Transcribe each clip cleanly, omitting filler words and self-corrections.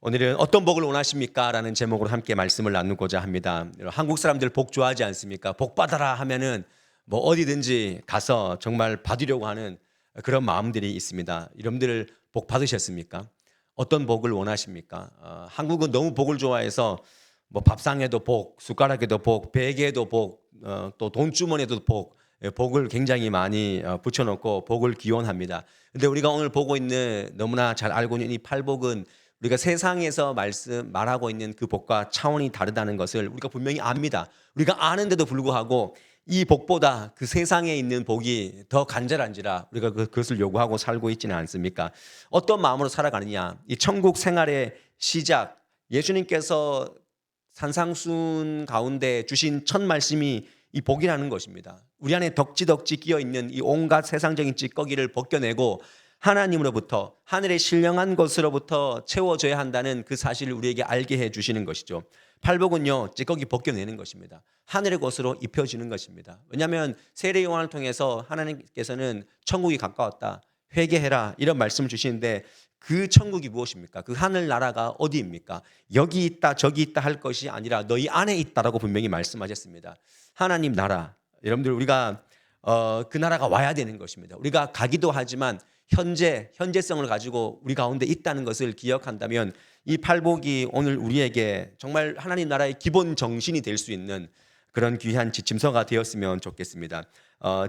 오늘은 어떤 복을 원하십니까? 라는 제목으로 함께 말씀을 나누고자 합니다. 한국 사람들 복 좋아하지 않습니까? 복 받아라 하면은 뭐 어디든지 가서 정말 받으려고 하는 그런 마음들이 있습니다. 여러분들 복 받으셨습니까? 어떤 복을 원하십니까? 한국은 너무 복을 좋아해서 뭐 밥상에도 복, 숟가락에도 복, 베개에도 복, 또 돈주머니에도 복, 복을 굉장히 많이 붙여놓고 복을 기원합니다. 근데 우리가 오늘 보고 있는 너무나 잘 알고 있는 이 팔복은 우리가 세상에서 말하고 있는 그 복과 차원이 다르다는 것을 우리가 분명히 압니다. 우리가 아는데도 불구하고 이 복보다 그 세상에 있는 복이 더 간절한지라 우리가 그것을 요구하고 살고 있지는 않습니까? 어떤 마음으로 살아가느냐? 이 천국 생활의 시작, 예수님께서 산상순 가운데 주신 첫 말씀이 이 복이라는 것입니다. 우리 안에 덕지덕지 끼어 있는 이 온갖 세상적인 찌꺼기를 벗겨내고 하나님으로부터 하늘의 신령한 것으로부터 채워져야 한다는 그 사실을 우리에게 알게 해 주시는 것이죠. 팔복은요, 찌꺼기 벗겨내는 것입니다. 하늘의 것으로 입혀지는 것입니다. 왜냐하면 세례 요한을 통해서 하나님께서는 천국이 가까웠다, 회개해라 이런 말씀을 주시는데 그 천국이 무엇입니까? 그 하늘나라가 어디입니까? 여기 있다 저기 있다 할 것이 아니라 너희 안에 있다라고 분명히 말씀하셨습니다. 하나님 나라, 여러분들 우리가 그 나라가 와야 되는 것입니다. 우리가 가기도 하지만 현재성을 가지고 우리 가운데 있다는 것을 기억한다면 이 팔복이 오늘 우리에게 정말 하나님 나라의 기본 정신이 될 수 있는 그런 귀한 지침서가 되었으면 좋겠습니다.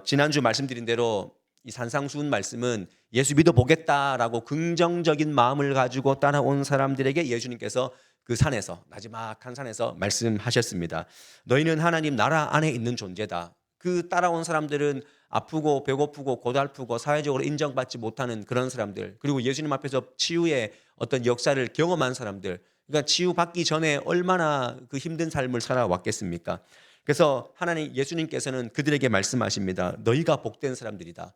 지난주 말씀드린 대로 이 산상수훈 말씀은 예수 믿어 보겠다라고 긍정적인 마음을 가지고 따라온 사람들에게 예수님께서 그 산에서 나지막한 산에서 말씀하셨습니다. 너희는 하나님 나라 안에 있는 존재다. 그 따라온 사람들은 아프고 배고프고 고달프고 사회적으로 인정받지 못하는 그런 사람들, 그리고 예수님 앞에서 치유의 어떤 역사를 경험한 사람들, 그러니까 치유받기 전에 얼마나 그 힘든 삶을 살아왔겠습니까? 그래서 예수님께서는 그들에게 말씀하십니다. 너희가 복된 사람들이다.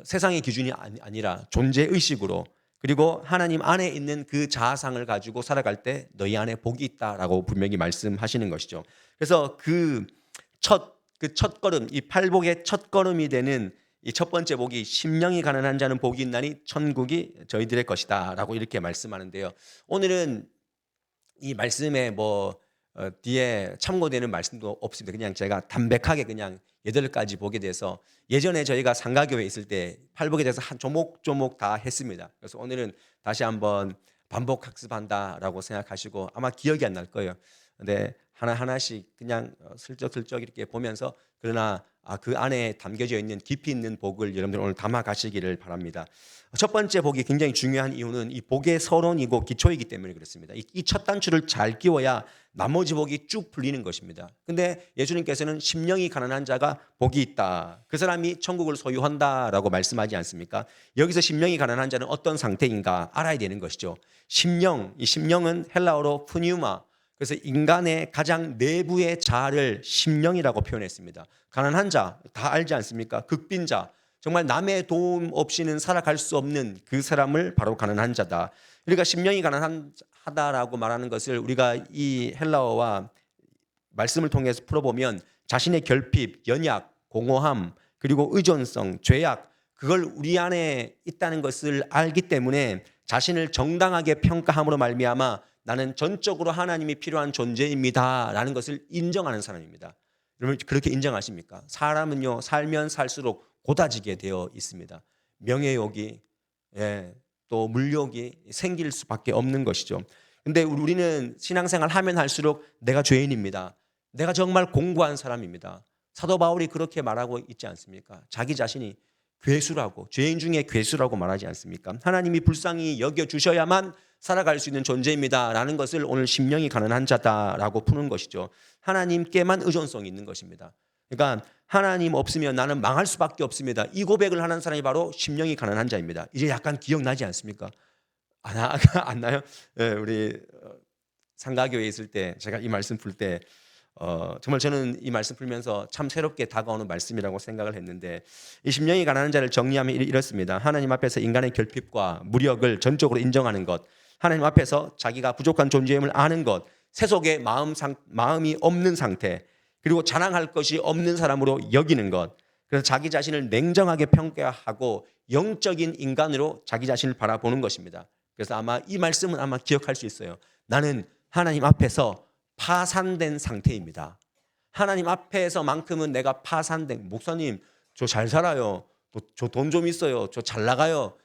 세상의 기준이 아니라 존재의식으로, 그리고 하나님 안에 있는 그 자아상을 가지고 살아갈 때 너희 안에 복이 있다라고 분명히 말씀하시는 것이죠. 그래서 그 첫 걸음, 이 팔복의 첫 걸음이 되는 이 첫 번째 복이 심령이 가난한 자는 복이 있나니 천국이 저희들의 것이다라고 이렇게 말씀하는데요. 오늘은 이 말씀에 뒤에 참고되는 말씀도 없습니다. 그냥 제가 담백하게 그냥 8가지 복에 대해서 예전에 저희가 상가교회에 있을 때 팔복에 대해서 한 조목조목 다 했습니다. 그래서 오늘은 다시 한번 반복 학습한다라고 생각하시고 아마 기억이 안 날 거예요. 근데 하나하나씩 그냥 슬쩍슬쩍 이렇게 보면서 그러나 그 안에 담겨져 있는 깊이 있는 복을 여러분들 오늘 담아 가시기를 바랍니다. 첫 번째 복이 굉장히 중요한 이유는 이 복의 서론이고 기초이기 때문에 그렇습니다. 이 첫 단추를 잘 끼워야 나머지 복이 쭉 풀리는 것입니다. 근데 예수님께서는 심령이 가난한 자가 복이 있다. 그 사람이 천국을 소유한다라고 말씀하지 않습니까? 여기서 심령이 가난한 자는 어떤 상태인가 알아야 되는 것이죠. 이 심령은 헬라어로 푸뉴마, 그래서 인간의 가장 내부의 자아를 심령이라고 표현했습니다. 가난한 자, 다 알지 않습니까? 극빈자, 정말 남의 도움 없이는 살아갈 수 없는 그 사람을 바로 가난한 자다. 그러니까 심령이 가난하다라고 말하는 것을 우리가 이 헬라어와 말씀을 통해서 풀어보면 자신의 결핍, 연약, 공허함, 그리고 의존성, 죄악, 그걸 우리 안에 있다는 것을 알기 때문에 자신을 정당하게 평가함으로 말미암아 나는 전적으로 하나님이 필요한 존재입니다 라는 것을 인정하는 사람입니다. 여러분 그렇게 인정하십니까? 사람은요 살면 살수록 고다지게 되어 있습니다. 명예욕이 또 물욕이 생길 수밖에 없는 것이죠. 근데 우리는 신앙생활 하면 할수록 내가 죄인입니다. 내가 정말 공고한 사람입니다. 사도 바울이 그렇게 말하고 있지 않습니까? 자기 자신이 괴수라고, 죄인 중에 괴수라고 말하지 않습니까? 하나님이 불쌍히 여겨주셔야만 살아갈 수 있는 존재입니다 라는 것을 오늘 심령이 가난한 자다라고 푸는 것이죠. 하나님께만 의존성이 있는 것입니다. 그러니까 하나님 없으면 나는 망할 수밖에 없습니다. 이 고백을 하는 사람이 바로 심령이 가난한 자입니다. 이제 약간 기억나지 않습니까? 안 나요? 네, 우리 상가교회에 있을 때 제가 이 말씀 풀 때 정말 저는 이 말씀 풀면서 참 새롭게 다가오는 말씀이라고 생각을 했는데, 이 심령이 가난한 자를 정리하면 이렇습니다. 하나님 앞에서 인간의 결핍과 무력을 전적으로 인정하는 것, 하나님 앞에서 자기가 부족한 존재임을 아는 것, 세속에 마음이 없는 상태, 그리고 자랑할 것이 없는 사람으로 여기는 것, 그래서 자기 자신을 냉정하게 평가하고 영적인 인간으로 자기 자신을 바라보는 것입니다. 그래서 아마 이 말씀은 아마 기억할 수 있어요. 나는 하나님 앞에서 파산된 상태입니다. 하나님 앞에서만큼은 내가 파산된, 목사님 저 잘 살아요, 저 돈 좀 있어요, 저 잘 나가요,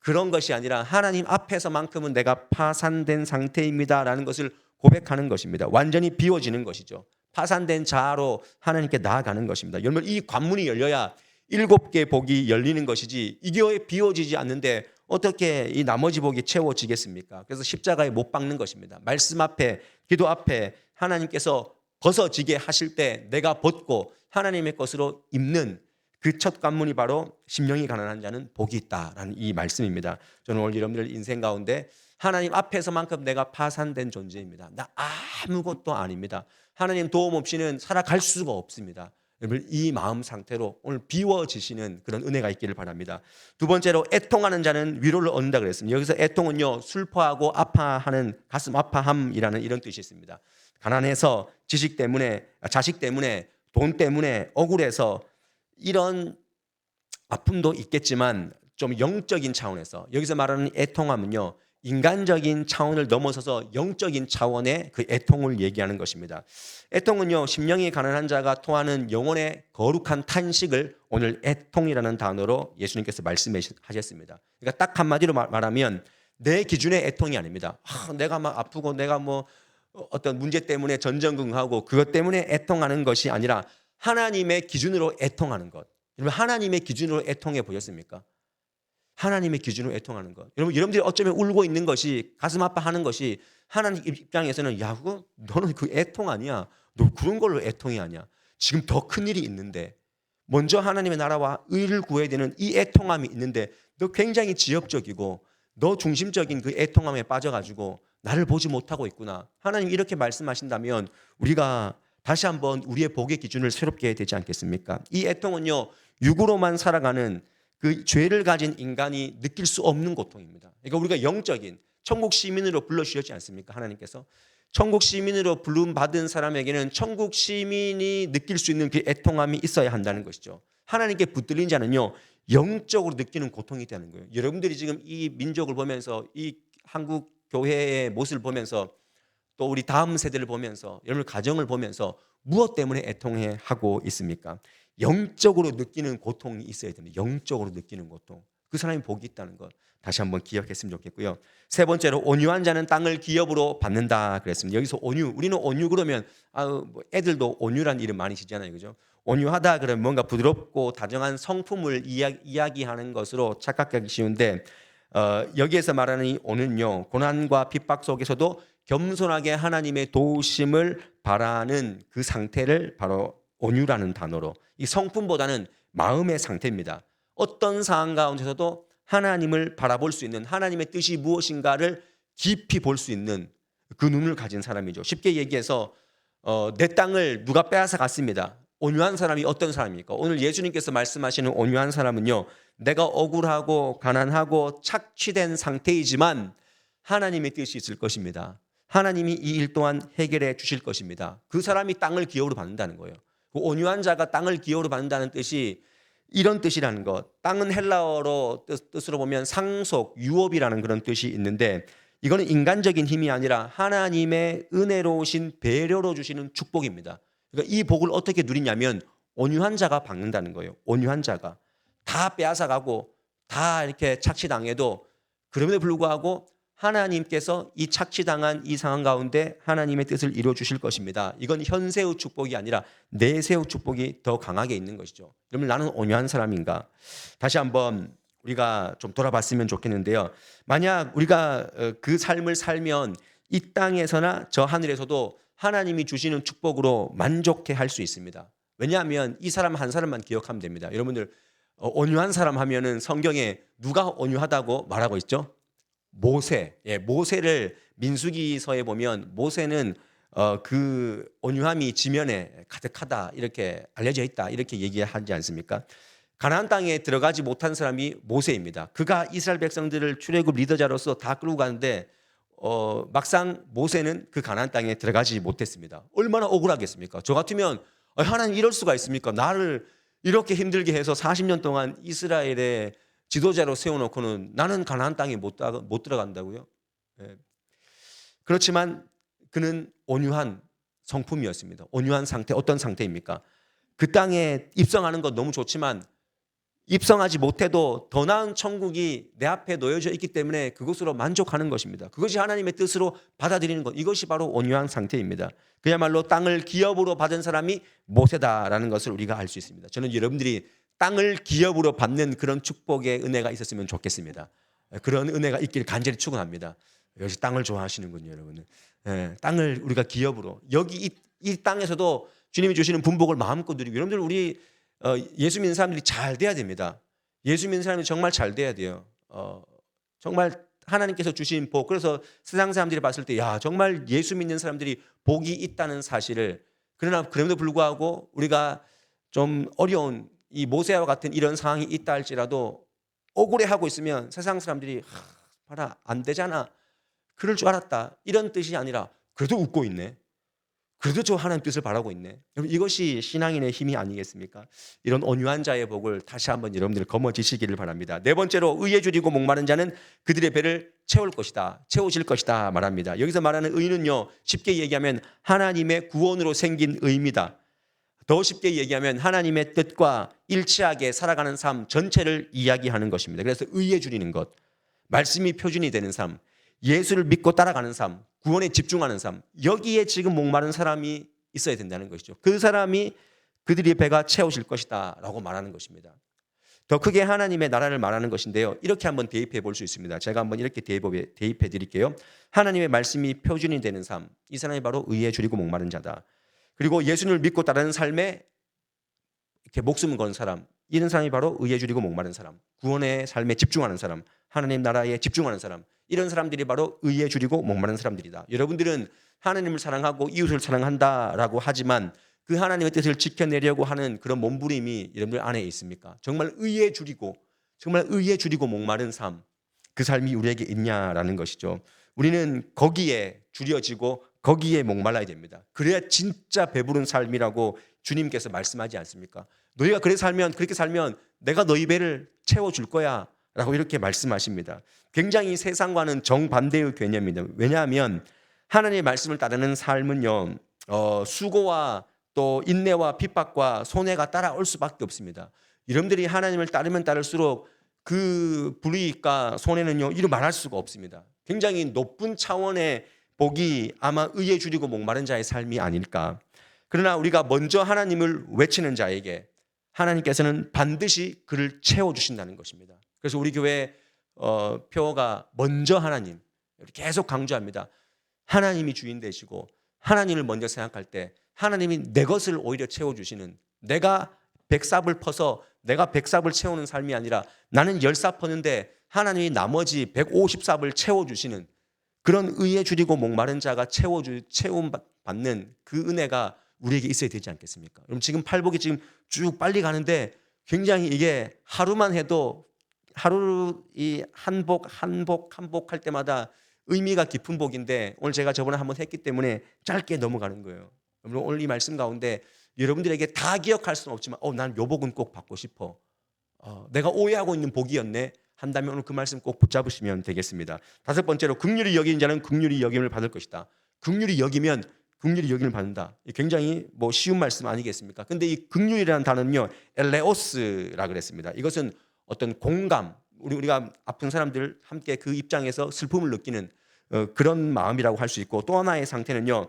그런 것이 아니라 하나님 앞에서만큼은 내가 파산된 상태입니다 라는 것을 고백하는 것입니다. 완전히 비워지는 것이죠. 파산된 자아로 하나님께 나아가는 것입니다. 여러분, 이 관문이 열려야 7개 복이 열리는 것이지, 이게 비워지지 않는데 어떻게 이 나머지 복이 채워지겠습니까? 그래서 십자가에 못 박는 것입니다. 말씀 앞에, 기도 앞에 하나님께서 벗어지게 하실 때 내가 벗고 하나님의 것으로 입는 그 첫 관문이 바로 심령이 가난한 자는 복이 있다라는 이 말씀입니다. 저는 오늘 여러분들 인생 가운데 하나님 앞에서만큼 내가 파산된 존재입니다. 나 아무것도 아닙니다. 하나님 도움 없이는 살아갈 수가 없습니다. 여러분, 이 마음 상태로 오늘 비워지시는 그런 은혜가 있기를 바랍니다. 두 번째로, 애통하는 자는 위로를 얻는다 그랬습니다. 여기서 애통은요, 슬퍼하고 아파하는, 가슴 아파함이라는 이런 뜻이 있습니다. 가난해서 자식 때문에, 돈 때문에 억울해서 이런 아픔도 있겠지만 좀 영적인 차원에서, 여기서 말하는 애통함은요, 인간적인 차원을 넘어서서 영적인 차원의 그 애통을 얘기하는 것입니다. 애통은요, 심령이 가난한 자가 토하는 영혼의 거룩한 탄식을 오늘 애통이라는 단어로 예수님께서 말씀하셨습니다. 그러니까 딱 한마디로 말하면 내 기준의 애통이 아닙니다. 내가 막 아프고 내가 뭐 어떤 문제 때문에 전전긍긍하고 그것 때문에 애통하는 것이 아니라 하나님의 기준으로 애통하는 것. 여러분, 하나님의 기준으로 애통해 보셨습니까? 하나님의 기준으로 애통하는 것. 여러분들이 어쩌면 울고 있는 것이, 가슴 아파하는 것이 하나님 입장에서는, 야, 그거 너는 그 애통 아니야. 너 그런 걸로 애통이 아니야. 지금 더 큰 일이 있는데, 먼저 하나님의 나라와 의를 구해야 되는 이 애통함이 있는데 너 굉장히 지엽적이고 너 중심적인 그 애통함에 빠져가지고 나를 보지 못하고 있구나. 하나님 이렇게 말씀하신다면 우리가 다시 한번 우리의 복의 기준을 새롭게 해야 되지 않겠습니까? 이 애통은요, 육으로만 살아가는 그 죄를 가진 인간이 느낄 수 없는 고통입니다. 그러니까 우리가 영적인 천국 시민으로 불러주셨지 않습니까? 하나님께서 천국 시민으로 부름 받은 사람에게는 천국 시민이 느낄 수 있는 그 애통함이 있어야 한다는 것이죠. 하나님께 붙들린 자는요, 영적으로 느끼는 고통이 있다는 거예요. 여러분들이 지금 이 민족을 보면서, 이 한국 교회의 모습을 보면서, 또 우리 다음 세대를 보면서, 여러분 가정을 보면서 무엇 때문에 애통해 하고 있습니까? 영적으로 느끼는 고통이 있어야 됩니다. 영적으로 느끼는 고통. 그 사람이 복이 있다는 것 다시 한번 기억했으면 좋겠고요. 세 번째로, 온유한 자는 땅을 기업으로 받는다 그랬습니다. 여기서 온유, 우리는 온유 그러면 뭐 애들도 온유란 이름 많이 지잖아요, 그죠? 온유하다 그러면 뭔가 부드럽고 다정한 성품을 이야기하는 것으로 착각하기 쉬운데, 여기에서 말하는 이 온유는요, 고난과 핍박 속에서도 겸손하게 하나님의 도우심을 바라는 그 상태를 바로 온유라는 단어로, 이 성품보다는 마음의 상태입니다. 어떤 상황 가운데서도 하나님을 바라볼 수 있는, 하나님의 뜻이 무엇인가를 깊이 볼 수 있는 그 눈을 가진 사람이죠. 쉽게 얘기해서 내 땅을 누가 빼앗아 갔습니다. 온유한 사람이 어떤 사람입니까? 오늘 예수님께서 말씀하시는 온유한 사람은요, 내가 억울하고 가난하고 착취된 상태이지만 하나님의 뜻이 있을 것입니다. 하나님이 이 일 또한 해결해 주실 것입니다. 그 사람이 땅을 기업으로 받는다는 거예요. 그 온유한 자가 땅을 기업으로 받는다는 뜻이 이런 뜻이라는 것. 땅은 헬라어로 뜻으로 보면 상속, 유업이라는 그런 뜻이 있는데, 이거는 인간적인 힘이 아니라 하나님의 은혜로우신 배려로 주시는 축복입니다. 그러니까 이 복을 어떻게 누리냐면 온유한 자가 받는다는 거예요. 온유한 자가 다 빼앗아가고 다 이렇게 착취당해도 그럼에도 불구하고 하나님께서 이 착취당한 이 상황 가운데 하나님의 뜻을 이루어 주실 것입니다. 이건 현세의 축복이 아니라 내세의 축복이 더 강하게 있는 것이죠. 그러면 나는 온유한 사람인가? 다시 한번 우리가 좀 돌아봤으면 좋겠는데요. 만약 우리가 그 삶을 살면 이 땅에서나 저 하늘에서도 하나님이 주시는 축복으로 만족해 할 수 있습니다. 왜냐하면 이 사람 한 사람만 기억하면 됩니다. 여러분들 온유한 사람 하면은 성경에 누가 온유하다고 말하고 있죠? 모세. 모세를 민수기서에 보면 모세는 그 온유함이 지면에 가득하다 이렇게 알려져 있다 이렇게 얘기하지 않습니까? 가나안 땅에 들어가지 못한 사람이 모세입니다. 그가 이스라엘 백성들을 출애굽 리더자로서 다 끌고 가는데 막상 모세는 그 가나안 땅에 들어가지 못했습니다. 얼마나 억울하겠습니까? 저 같으면 하나님 이럴 수가 있습니까? 나를 이렇게 힘들게 해서 40년 동안 이스라엘의 지도자로 세워놓고는 나는 가나안 땅에 못 들어간다고요? 예. 그렇지만 그는 온유한 성품이었습니다. 온유한 상태, 어떤 상태입니까? 그 땅에 입성하는 건 너무 좋지만 입성하지 못해도 더 나은 천국이 내 앞에 놓여져 있기 때문에 그것으로 만족하는 것입니다. 그것이 하나님의 뜻으로 받아들이는 것, 이것이 바로 온유한 상태입니다. 그야말로 땅을 기업으로 받은 사람이 모세다라는 것을 우리가 알 수 있습니다. 저는 여러분들이 땅을 기업으로 받는 그런 축복의 은혜가 있었으면 좋겠습니다. 그런 은혜가 있길 간절히 축원합니다. 역시 땅을 좋아하시는군요, 여러분은. 땅을 우리가 기업으로, 여기 이 땅에서도 주님이 주시는 분복을 마음껏 누리고, 여러분들 우리 예수 믿는 사람들이 잘 돼야 됩니다. 예수 믿는 사람이 정말 잘 돼야 돼요. 정말 하나님께서 주신 복, 그래서 세상 사람들이 봤을 때 야, 정말 예수 믿는 사람들이 복이 있다는 사실을, 그러나 그럼에도 불구하고 우리가 좀 어려운 이 모세와 같은 이런 상황이 있다 할지라도 억울해하고 있으면 세상 사람들이 봐라 안 되잖아, 그럴 줄 알았다, 이런 뜻이 아니라 그래도 웃고 있네, 그래도 저 하나님 뜻을 바라고 있네. 여러분, 이것이 신앙인의 힘이 아니겠습니까? 이런 온유한 자의 복을 다시 한번 여러분들 거머쥐시기를 바랍니다. 네 번째로, 의에 줄이고 목마른 자는 그들의 배를 채울 것이다, 채워질 것이다 말합니다. 여기서 말하는 의는요, 쉽게 얘기하면 하나님의 구원으로 생긴 의입니다. 더 쉽게 얘기하면 하나님의 뜻과 일치하게 살아가는 삶 전체를 이야기하는 것입니다. 그래서 의에 줄이는 것, 말씀이 표준이 되는 삶, 예수를 믿고 따라가는 삶, 구원에 집중하는 삶, 여기에 지금 목마른 사람이 있어야 된다는 것이죠. 그 사람이 그들의 배가 채워질 것이다 라고 말하는 것입니다. 더 크게 하나님의 나라를 말하는 것인데요, 이렇게 한번 대입해 볼 수 있습니다. 제가 한번 이렇게 대입해 드릴게요. 하나님의 말씀이 표준이 되는 삶, 이 사람이 바로 의에 줄이고 목마른 자다. 그리고 예수님을 믿고 따르는 삶에 이렇게 목숨을 건 사람, 이런 사람이 바로 의에 줄이고 목마른 사람, 구원의 삶에 집중하는 사람, 하나님 나라에 집중하는 사람, 이런 사람들이 바로 의에 줄이고 목마른 사람들이다. 여러분들은 하나님을 사랑하고 이웃을 사랑한다라고 하지만 그 하나님의 뜻을 지켜내려고 하는 그런 몸부림이 여러분들 안에 있습니까? 정말 의에 줄이고, 정말 의에 줄이고 목마른 삶, 그 삶이 우리에게 있냐라는 것이죠. 우리는 거기에 줄여지고 거기에 목말라야 됩니다. 그래야 진짜 배부른 삶이라고 주님께서 말씀하지 않습니까? 너희가 그렇게 살면 내가 너희 배를 채워줄 거야 라고 이렇게 말씀하십니다. 굉장히 세상과는 정반대의 개념입니다. 왜냐하면 하나님의 말씀을 따르는 삶은요, 수고와 또 인내와 핍박과 손해가 따라올 수밖에 없습니다. 여러분들이 하나님을 따르면 따를수록 그 불이익과 손해는요, 이루 말할 수가 없습니다. 굉장히 높은 차원의 복이 아마 의에 줄이고 목마른 자의 삶이 아닐까. 그러나 우리가 먼저 하나님을 외치는 자에게 하나님께서는 반드시 그를 채워주신다는 것입니다. 그래서 우리 교회 표어가 먼저 하나님, 계속 강조합니다. 하나님이 주인 되시고 하나님을 먼저 생각할 때 하나님이 내 것을 오히려 채워주시는, 내가 100삽을 퍼서 내가 100삽을 채우는 삶이 아니라 나는 10삽 퍼는데 하나님이 나머지 150삽을 채워주시는 그런 의에 줄이고 목마른 자가 채움받는 그 은혜가 우리에게 있어야 되지 않겠습니까? 그럼 지금 팔복이 지금 쭉 빨리 가는데 굉장히 이게 하루만 해도 하루 이 한 복 할 때마다 의미가 깊은 복인데, 오늘 제가 저번에 한번 했기 때문에 짧게 넘어가는 거예요. 오늘 이 말씀 가운데 여러분들에게 다 기억할 수는 없지만 난 요 복은 꼭 받고 싶어, 내가 오해하고 있는 복이었네 한다면 오늘 그 말씀 꼭 붙잡으시면 되겠습니다. 다섯 번째로, 긍휼히 여기는 자는 긍휼히 여김을 받을 것이다. 긍휼히 여기면 긍휼히 여김을 받는다. 굉장히 쉬운 말씀 아니겠습니까? 근데 이 긍휼이라는 단어는요, 엘레오스라 그랬습니다. 이것은 어떤 공감, 우리가 아픈 사람들 함께 그 입장에서 슬픔을 느끼는 그런 마음이라고 할 수 있고, 또 하나의 상태는요,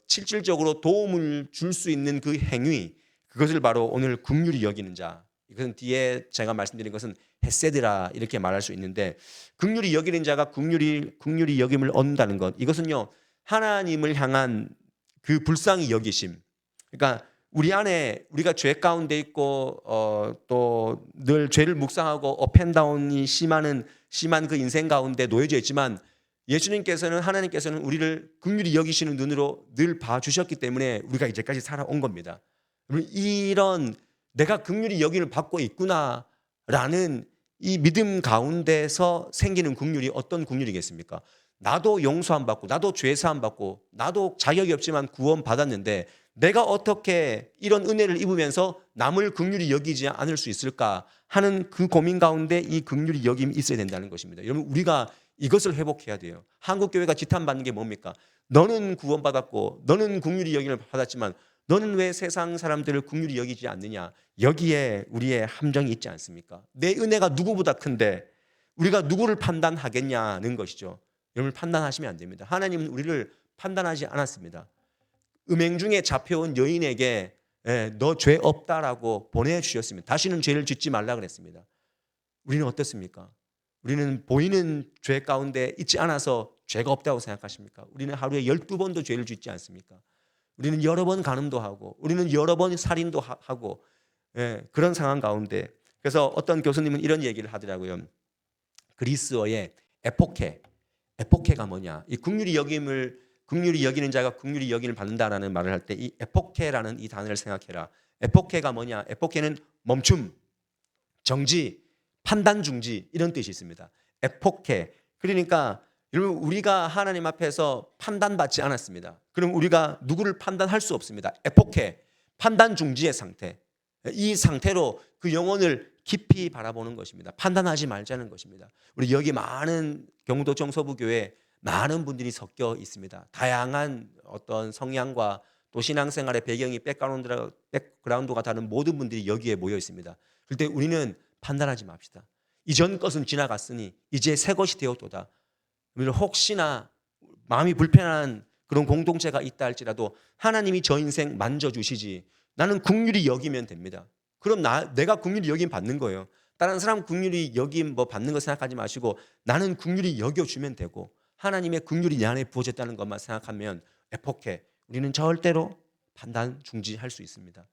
실질적으로 도움을 줄 수 있는 그 행위, 그것을 바로 오늘 긍휼히 여기는 자, 이것은 뒤에 제가 말씀드린 것은 헤세드라 이렇게 말할 수 있는데, 긍휼히 여기는 자가 긍휼히 여김을 얻는다는 것, 이것은요 하나님을 향한 그 불쌍히 여기심, 그러니까 우리 안에 우리가 죄 가운데 있고 또 늘 죄를 묵상하고 업앤다운이 심한 그 인생 가운데 놓여져 있지만, 예수님께서는, 하나님께서는 우리를 긍휼히 여기시는 눈으로 늘 봐주셨기 때문에 우리가 이제까지 살아온 겁니다. 이런 내가 긍휼히 여김을 받고 있구나라는 이 믿음 가운데서 생기는 긍휼이 어떤 긍휼이겠습니까? 나도 용서함 받고, 나도 죄 사함 받고, 나도 자격이 없지만 구원 받았는데 내가 어떻게 이런 은혜를 입으면서 남을 긍휼히 여기지 않을 수 있을까 하는 그 고민 가운데 이 긍휼히 여김이 있어야 된다는 것입니다. 여러분, 우리가 이것을 회복해야 돼요. 한국 교회가 지탄받는 게 뭡니까? 너는 구원받았고 너는 긍휼히 여김을 받았지만 너는 왜 세상 사람들을 긍휼히 여기지 않느냐? 여기에 우리의 함정이 있지 않습니까? 내 은혜가 누구보다 큰데 우리가 누구를 판단하겠냐는 것이죠. 여러분, 판단하시면 안 됩니다. 하나님은 우리를 판단하지 않았습니다. 음행 중에 잡혀온 여인에게 너 죄 없다라고 보내주셨습니다. 다시는 죄를 짓지 말라 그랬습니다. 우리는 어떻습니까? 우리는 보이는 죄 가운데 있지 않아서 죄가 없다고 생각하십니까? 우리는 하루에 12번도 죄를 짓지 않습니까? 우리는 여러 번 간음도 하고 우리는 여러 번 살인도 하고 그런 상황 가운데, 그래서 어떤 교수님은 이런 얘기를 하더라고요. 그리스어의 에포케가 뭐냐? 이 긍휼히 여기는 자가 긍휼히 여김을 받는다라는 말을 할 때 이 에포케라는 이 단어를 생각해라. 에포케가 뭐냐? 에포케는 멈춤, 정지, 판단 중지 이런 뜻이 있습니다. 에포케. 그러니까 여러분, 우리가 하나님 앞에서 판단받지 않았습니다. 그럼 우리가 누구를 판단할 수 없습니다. 에포케, 판단 중지의 상태. 이 상태로 그 영혼을 깊이 바라보는 것입니다. 판단하지 말자는 것입니다. 우리 여기 많은 경도청 서부교회 많은 분들이 섞여 있습니다. 다양한 어떤 성향과 또 신앙생활의 배경이 백그라운드가 다른 모든 분들이 여기에 모여 있습니다. 그럴 때 우리는 판단하지 맙시다. 이전 것은 지나갔으니 이제 새 것이 되었도다. 우리는 혹시나 마음이 불편한 그런 공동체가 있다 할지라도 하나님이 저 인생 만져주시지, 나는 긍휼히 여기면 됩니다. 그럼 내가 긍휼히 여김 받는 거예요. 다른 사람 긍휼히 여김 받는 거 생각하지 마시고 나는 긍휼히 여겨주면 되고 하나님의 긍휼이 내 안에 부어졌다는 것만 생각하면 에포케, 우리는 절대로 판단 중지할 수 있습니다.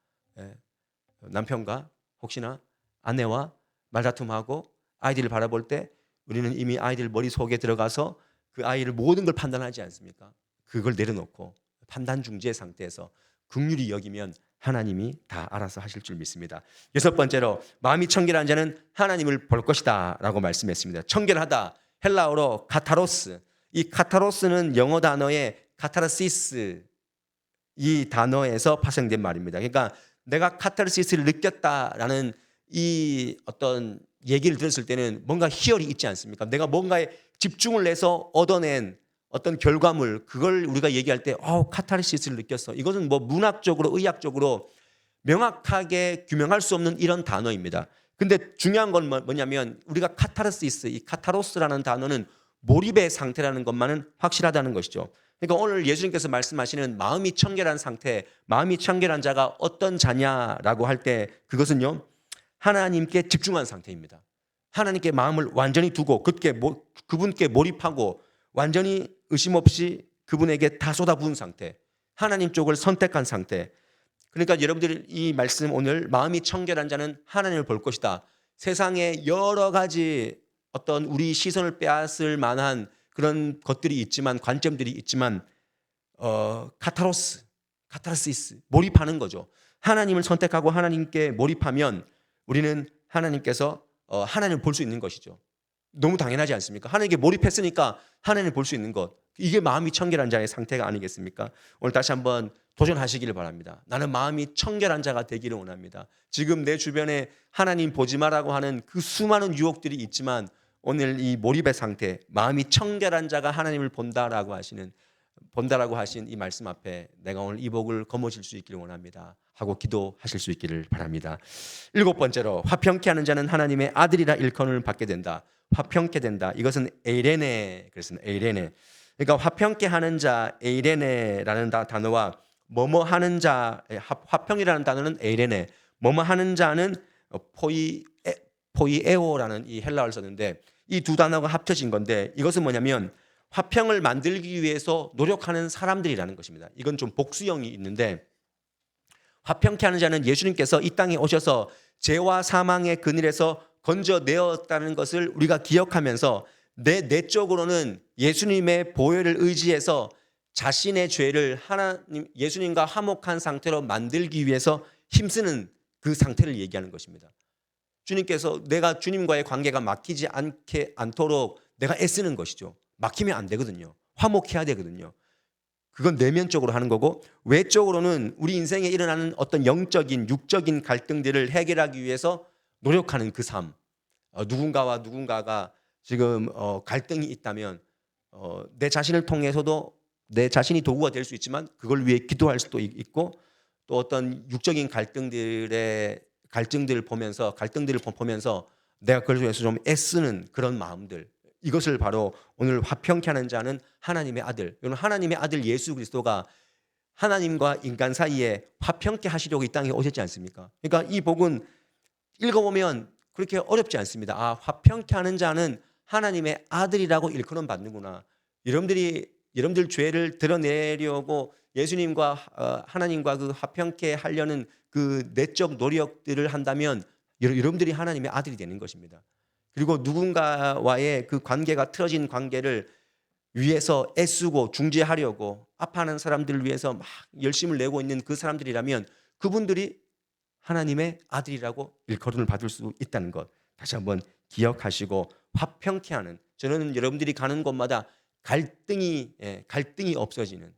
남편과 혹시나 아내와 말다툼하고 아이들을 바라볼 때 우리는 이미 아이들 머릿속에 들어가서 그 아이를 모든 걸 판단하지 않습니까? 그걸 내려놓고 판단 중지의 상태에서 긍휼히 여기면 하나님이 다 알아서 하실 줄 믿습니다. 여섯 번째로, 마음이 청결한 자는 하나님을 볼 것이다 라고 말씀했습니다. 청결하다, 헬라어로 카타로스. 이 카타로스는 영어 단어의 카타르시스, 이 단어에서 파생된 말입니다. 그러니까 내가 카타르시스를 느꼈다라는 이 어떤 얘기를 들었을 때는 뭔가 희열이 있지 않습니까? 내가 뭔가에 집중을 해서 얻어낸 어떤 결과물, 그걸 우리가 얘기할 때 카타르시스를 느꼈어. 이것은 문학적으로 의학적으로 명확하게 규명할 수 없는 이런 단어입니다. 근데 중요한 건 뭐냐면 우리가 카타르시스, 이 카타로스라는 단어는 몰입의 상태라는 것만은 확실하다는 것이죠. 그러니까 오늘 예수님께서 말씀하시는 마음이 청결한 상태, 마음이 청결한 자가 어떤 자냐라고 할 때 그것은요, 하나님께 집중한 상태입니다. 하나님께 마음을 완전히 두고 그분께 몰입하고 완전히 의심 없이 그분에게 다 쏟아부은 상태, 하나님 쪽을 선택한 상태. 그러니까 여러분들이 이 말씀, 오늘 마음이 청결한 자는 하나님을 볼 것이다. 세상에 여러 가지 어떤 우리 시선을 빼앗을 만한 그런 것들이 있지만, 관점들이 있지만 카타르시스, 몰입하는 거죠. 하나님을 선택하고 하나님께 몰입하면 우리는 하나님께서 하나님을 볼 수 있는 것이죠. 너무 당연하지 않습니까? 하나님께 몰입했으니까 하나님을 볼 수 있는 것, 이게 마음이 청결한 자의 상태가 아니겠습니까? 오늘 다시 한번 도전하시기를 바랍니다. 나는 마음이 청결한 자가 되기를 원합니다. 지금 내 주변에 하나님 보지 마라고 하는 그 수많은 유혹들이 있지만 오늘 이 몰입의 상태, 마음이 청결한 자가 하나님을 본다라고 하신 이 말씀 앞에 내가 오늘 이 복을 거머쥘 수 있기를 원합니다 하고 기도하실 수 있기를 바랍니다. 일곱 번째로, 화평케 하는 자는 하나님의 아들이라 일컬음을 받게 된다. 화평케 된다. 이것은 에이레네, 그렇습니다. 에이레네. 그러니까 화평케 하는 자, 에이레네라는 단어와 뭐뭐 하는 자, 화평이라는 단어는 에이레네, 뭐뭐 하는 자는 포이에오라는 이 헬라어를 썼는데 이 두 단어가 합쳐진 건데 이것은 뭐냐면 화평을 만들기 위해서 노력하는 사람들이라는 것입니다. 이건 좀 복수형이 있는데, 화평케 하는 자는 예수님께서 이 땅에 오셔서 죄와 사망의 그늘에서 건져내었다는 것을 우리가 기억하면서 내적으로는 예수님의 보혈을 의지해서 자신의 죄를 예수님과 화목한 상태로 만들기 위해서 힘쓰는 그 상태를 얘기하는 것입니다. 주님께서 내가 주님과의 관계가 막히지 않도록 내가 애쓰는 것이죠. 막히면 안 되거든요. 화목해야 되거든요. 그건 내면적으로 하는 거고, 외적으로는 우리 인생에 일어나는 어떤 영적인 육적인 갈등들을 해결하기 위해서 노력하는 그 삶. 누군가와 누군가가 지금 갈등이 있다면 내 자신을 통해서도 내 자신이 도구가 될 수 있지만 그걸 위해 기도할 수도 있고, 또 어떤 육적인 갈등들을 보면서 내가 그걸 위해서 좀 애쓰는 그런 마음들, 이것을 바로 오늘 화평케 하는 자는 하나님의 아들, 하나님의 아들 예수 그리스도가 하나님과 인간 사이에 화평케 하시려고 이 땅에 오셨지 않습니까? 그러니까 이 복은 읽어보면 그렇게 어렵지 않습니다. 아, 화평케 하는 자는 하나님의 아들이라고 일컬음 받는구나. 여러분들 죄를 드러내려고 예수님과 하나님과 그 화평케 하려는 그 내적 노력들을 한다면 여러분들이 하나님의 아들이 되는 것입니다. 그리고 누군가와의 그 관계가 틀어진 관계를 위해서 애쓰고 중재하려고 아파하는 사람들을 위해서 막 열심을 내고 있는 그 사람들이라면 그분들이 하나님의 아들이라고 일컬음을 받을 수 있다는 것 다시 한번 기억하시고, 화평케 하는, 저는 여러분들이 가는 곳마다 갈등이 없어지는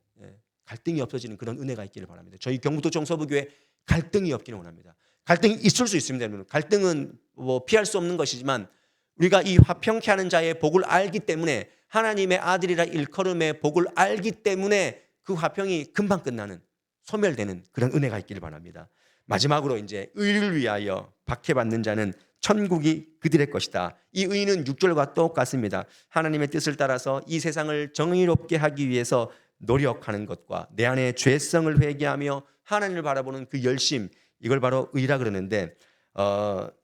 그런 은혜가 있기를 바랍니다. 저희 경북도 청소부교회 갈등이 없기를 원합니다. 갈등이 있을 수 있습니다. 여러분. 갈등은 뭐 피할 수 없는 것이지만 우리가 이 화평케 하는 자의 복을 알기 때문에, 하나님의 아들이라 일컬음의 복을 알기 때문에 그 화평이 금방 끝나는, 소멸되는 그런 은혜가 있기를 바랍니다. 마지막으로 이제 의를 위하여 박해받는 자는 천국이 그들의 것이다. 이 의는 6절과 똑같습니다. 하나님의 뜻을 따라서 이 세상을 정의롭게 하기 위해서 노력하는 것과 내 안의 죄성을 회개하며 하나님을 바라보는 그 열심, 이걸 바로 의라 그러는데,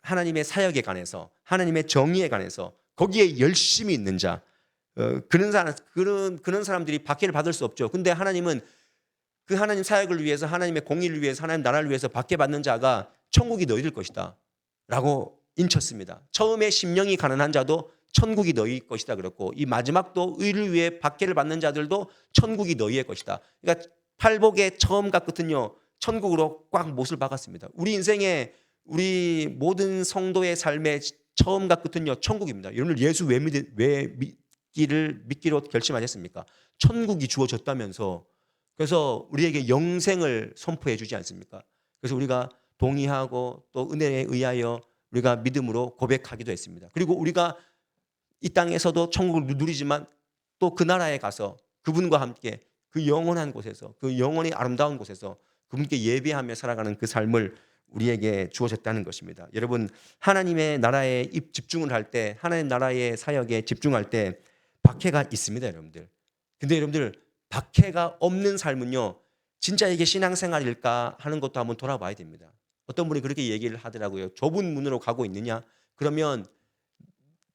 하나님의 사역에 관해서, 하나님의 정의에 관해서 거기에 열심이 있는 자, 그런 사람들이 박해를 받을 수 없죠. 근데 하나님은 그 하나님 사역을 위해서, 하나님의 공의를 위해서, 하나님 나라를 위해서 박해받는 자가 천국이 너희들 것이다 라고 인쳤습니다. 처음에 심령이 가난한 자도 천국이 너희 것이다 그랬고, 이 마지막도 의를 위해 박해를 받는 자들도 천국이 너희의 것이다. 그러니까 팔복의 처음과 끝은요, 천국으로 꽉 못을 박았습니다. 우리 인생의, 우리 모든 성도의 삶의 처음과 끝은요, 천국입니다. 여러분들 예수 왜 믿기로 결심하셨습니까? 천국이 주어졌다면서. 그래서 우리에게 영생을 선포해 주지 않습니까? 그래서 우리가 동의하고 또 은혜에 의하여 우리가 믿음으로 고백하기도 했습니다. 그리고 우리가 이 땅에서도 천국을 누리지만 또 그 나라에 가서 그분과 함께 그 영원한 곳에서, 그 영원히 아름다운 곳에서 그분께 예배하며 살아가는 그 삶을 우리에게 주어졌다는 것입니다. 여러분, 하나님의 나라에 집중을 할 때, 하나님 나라의 사역에 집중할 때 박해가 있습니다, 여러분들. 근데 여러분들, 박해가 없는 삶은요, 진짜 이게 신앙생활일까 하는 것도 한번 돌아봐야 됩니다. 어떤 분이 그렇게 얘기를 하더라고요. 좁은 문으로 가고 있느냐? 그러면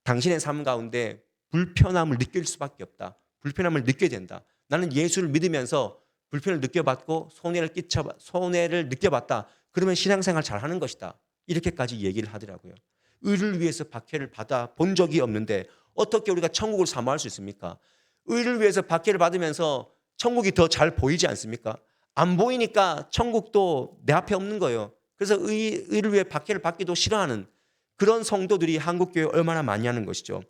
당신의 삶 가운데 불편함을 느낄 수밖에 없다. 불편함을 느껴야 된다. 나는 예수를 믿으면서 불편을 느껴봤고 손해를 느껴봤다. 그러면 신앙생활 잘하는 것이다. 이렇게까지 얘기를 하더라고요. 의를 위해서 박해를 받아 본 적이 없는데 어떻게 우리가 천국을 사모할 수 있습니까? 의를 위해서 박해를 받으면서 천국이 더 잘 보이지 않습니까? 안 보이니까 천국도 내 앞에 없는 거예요. 그래서 의를 위해 박해를 받기도 싫어하는 그런 성도들이 한국교회에 얼마나 많이 하는 것이죠.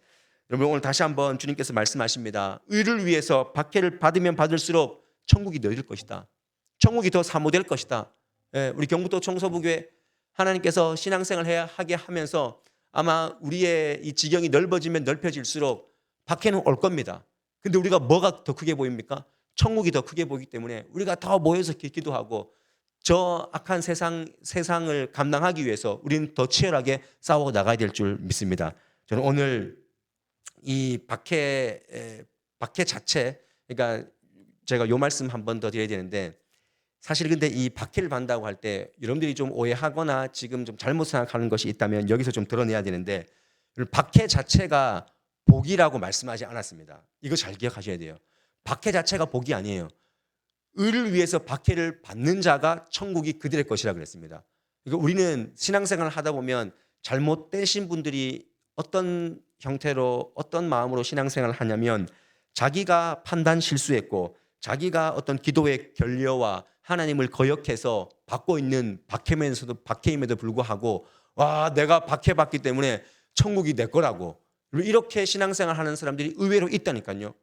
여러분, 오늘 다시 한번 주님께서 말씀하십니다. 의를 위해서 박해를 받으면 받을수록 천국이 너희들 것이다. 천국이 더 사모될 것이다. 우리 경북도 청소부교회 하나님께서 신앙생활을 하게 하면서 아마 우리의 이 지경이 넓어지면 넓혀질수록 박해는 올 겁니다. 근데 우리가 뭐가 더 크게 보입니까? 천국이 더 크게 보이기 때문에 우리가 더 모여서 기도하고 저 악한 세상을 감당하기 위해서 우리는 더 치열하게 싸워 나가야 될 줄 믿습니다. 저는 오늘 이 박해 자체, 그러니까 제가 요 말씀 한 번 더 드려야 되는데, 사실 근데 이 박해를 받는다고 할 때 여러분들이 좀 오해하거나 지금 좀 잘못 생각하는 것이 있다면 여기서 좀 드러내야 되는데, 박해 자체가 복이라고 말씀하지 않았습니다. 이거 잘 기억하셔야 돼요. 박해 자체가 복이 아니에요. 의를 위해서 박해를 받는 자가 천국이 그들의 것이라 그랬습니다. 그러니까 우리는 신앙생활을 하다 보면 잘못되신 분들이 어떤 형태로 어떤 마음으로 신앙생활을 하냐면, 자기가 판단 실수했고 자기가 어떤 기도의 결여와 하나님을 거역해서 받고 있는 박해임에도 불구하고, 와, 내가 박해받기 때문에 천국이 내 거라고, 이렇게 신앙생활 하는 사람들이 의외로 있다니까요.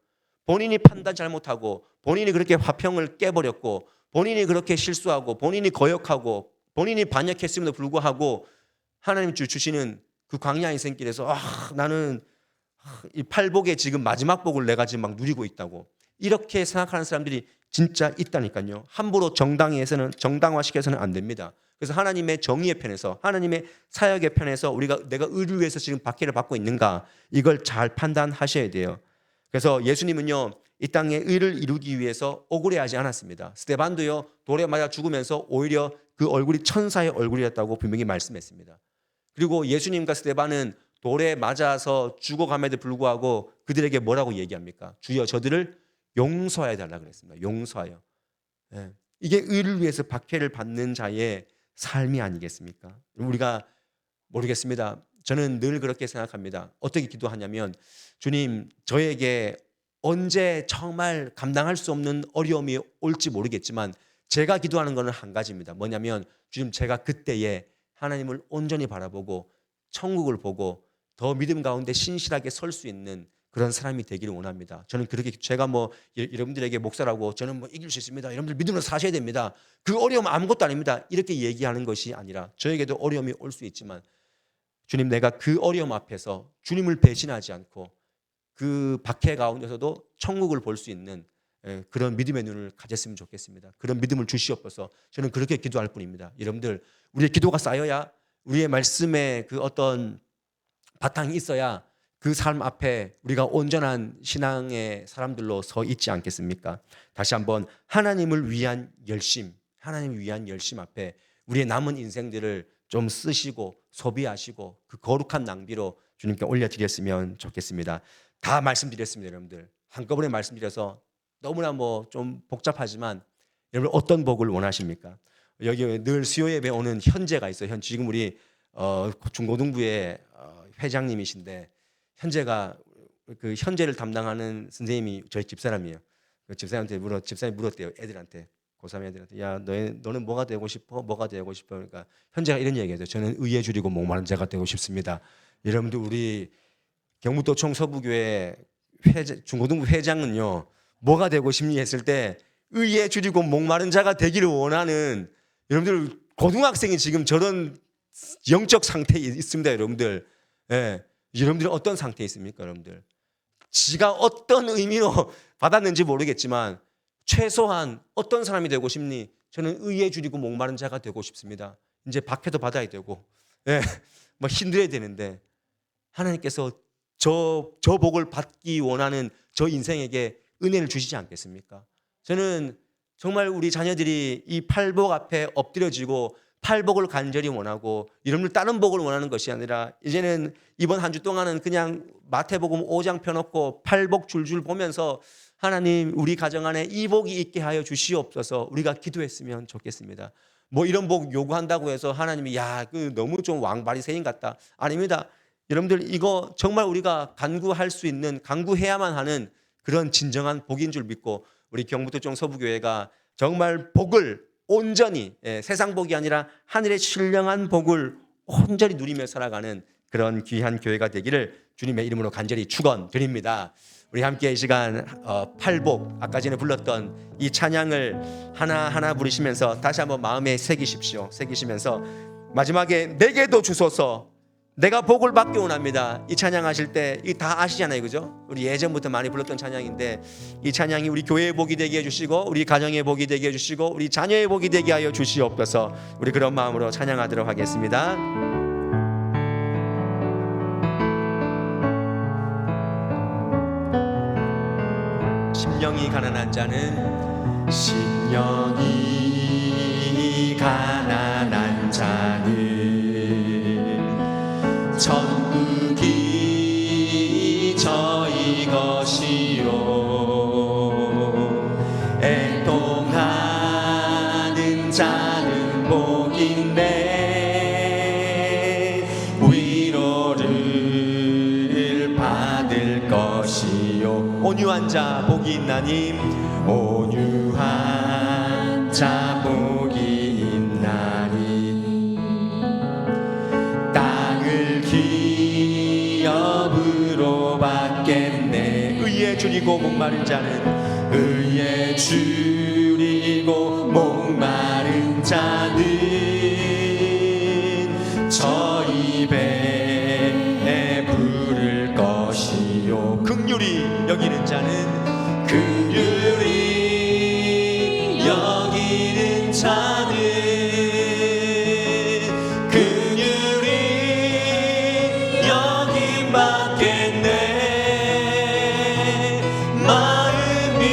본인이 판단 잘못하고 본인이 그렇게 화평을 깨버렸고 본인이 그렇게 실수하고 본인이 거역하고 본인이 반역했음에도 불구하고 하나님 주시는 그 광야 인생길에서 나는 이 팔복의 지금 마지막 복을 내가 지금 막 누리고 있다고 이렇게 생각하는 사람들이 진짜 있다니까요. 함부로 정당화시켜서는 안 됩니다. 그래서 하나님의 정의의 편에서 하나님의 사역의 편에서 내가 의를 위해서 지금 박해를 받고 있는가 이걸 잘 판단하셔야 돼요. 그래서 예수님은요 이 땅에 의를 이루기 위해서 억울해하지 않았습니다. 스데반도요 돌에 맞아 죽으면서 오히려 그 얼굴이 천사의 얼굴이었다고 분명히 말씀했습니다. 그리고 예수님과 스데반은 돌에 맞아서 죽어감에도 불구하고 그들에게 뭐라고 얘기합니까? 주여 저들을 용서해 달라고 그랬습니다. 용서하여. 예. 이게 의를 위해서 박해를 받는 자의 삶이 아니겠습니까? 우리가 모르겠습니다. 저는 늘 그렇게 생각합니다. 어떻게 기도하냐면 주님 저에게 언제 정말 감당할 수 없는 어려움이 올지 모르겠지만 제가 기도하는 것은 한 가지입니다. 뭐냐면 주님 제가 그때에 하나님을 온전히 바라보고 천국을 보고 더 믿음 가운데 신실하게 설 수 있는 그런 사람이 되기를 원합니다. 저는 그렇게 제가 여러분들에게 목사라고 저는 이길 수 있습니다. 여러분들 믿음으로 사셔야 됩니다. 그 어려움 아무것도 아닙니다. 이렇게 얘기하는 것이 아니라 저에게도 어려움이 올 수 있지만 주님 내가 그 어려움 앞에서 주님을 배신하지 않고 그 박해 가운데서도 천국을 볼 수 있는 그런 믿음의 눈을 가졌으면 좋겠습니다. 그런 믿음을 주시옵소서. 저는 그렇게 기도할 뿐입니다. 여러분들 우리의 기도가 쌓여야 우리의 말씀에 그 어떤 바탕이 있어야 그 삶 앞에 우리가 온전한 신앙의 사람들로 서 있지 않겠습니까? 다시 한번 하나님을 위한 열심 앞에 우리의 남은 인생들을 좀 쓰시고 소비하시고 그 거룩한 낭비로 주님께 올려드렸으면 좋겠습니다. 다 말씀드렸습니다, 여러분들. 한꺼번에 말씀드려서 너무나 좀 복잡하지만 여러분 어떤 복을 원하십니까? 여기 늘 수요 예배 오는 현재가 있어요. 지금 우리 중고등부의 회장님이신데 현재가 그 현재를 담당하는 선생님이 저희 집사람이에요. 그 집사람이 물었대요. 애들한테 고3 애들한테 야 너는 뭐가 되고 싶어? 뭐가 되고 싶어? 그러니까 현재가 이런 얘기해요. 저는 의에 줄이고 목마른 자가 되고 싶습니다. 여러분들 우리 경북도청 서부교회 중고등부 회장은요 뭐가 되고 싶니 했을 때 의에 줄이고 목마른 자가 되기를 원하는 여러분들 고등학생이 지금 저런 영적 상태에 있습니다. 여러분들 여러분들은 어떤 상태에 있습니까? 여러분들 지가 어떤 의미로 받았는지 모르겠지만 최소한 어떤 사람이 되고 싶니? 저는 의에 줄이고 목마른 자가 되고 싶습니다. 이제 박해도 받아야 되고 힘들어야 되는데 하나님께서 저 복을 받기 원하는 저 인생에게 은혜를 주시지 않겠습니까? 저는 정말 우리 자녀들이 이 팔복 앞에 엎드려지고 팔복을 간절히 원하고 여러분들 다른 복을 원하는 것이 아니라 이제는 이번 한 주 동안은 그냥 마태복음 5장 펴놓고 팔복 줄줄 보면서 하나님 우리 가정 안에 이 복이 있게 하여 주시옵소서 우리가 기도했으면 좋겠습니다. 이런 복 요구한다고 해서 하나님이 너무 좀 왕바리새인 같다. 아닙니다. 여러분들 이거 정말 우리가 간구해야만 하는 그런 진정한 복인 줄 믿고 우리 경북도청 서부교회가 정말 복을 온전히 세상 복이 아니라 하늘의 신령한 복을 온전히 누리며 살아가는 그런 귀한 교회가 되기를 주님의 이름으로 간절히 축원드립니다. 우리 함께 이 시간 팔복 아까 전에 불렀던 이 찬양을 하나하나 부르시면서 다시 한번 마음에 새기시면서 마지막에 내게도 주소서 내가 복을 받기 원합니다. 이 찬양하실 때 이 다 아시잖아요, 그죠? 우리 예전부터 많이 불렀던 찬양인데 이 찬양이 우리 교회의 복이 되게 해주시고 우리 가정의 복이 되게 해주시고 우리 자녀의 복이 되게 하여 주시옵소서. 우리 그런 마음으로 찬양하도록 하겠습니다. 심령이 가난한 자는 천국이 저희 것이요 애통하는 자는 복인데 위로를 받을 것이요 온유한 자 복이 있나니 온유한 자 복이 있나니 땅을 기업으로 받겠네 의에 줄이고 목마른 자는 의에 줄이고 목마른 자는 저희 배에 부를 것이요 긍휼히 여기는 자는 긍휼히 여기는 자는 긍휼히 여김 받겠네 마음이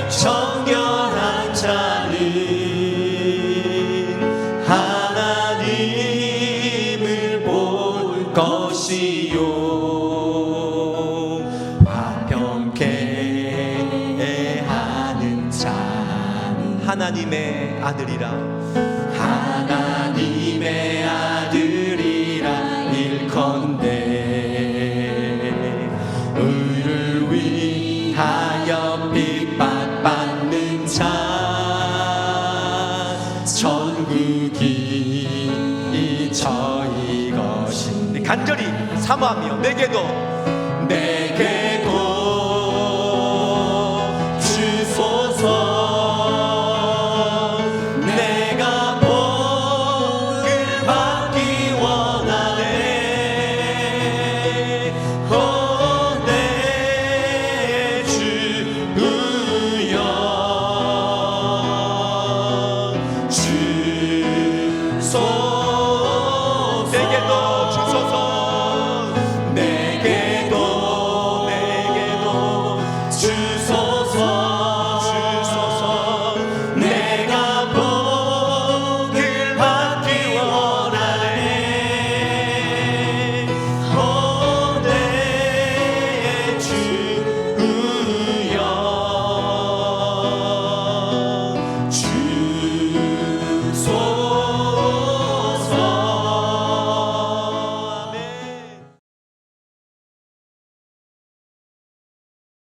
정결한 자는 하나님을 볼 것이요 화평케 하는 자는 하나님의 아들이라 하나님의 아들이라 일컨대 의를 위하여 핍박받는 자 천국이 저희 것인데 간절히 사모하며 내게도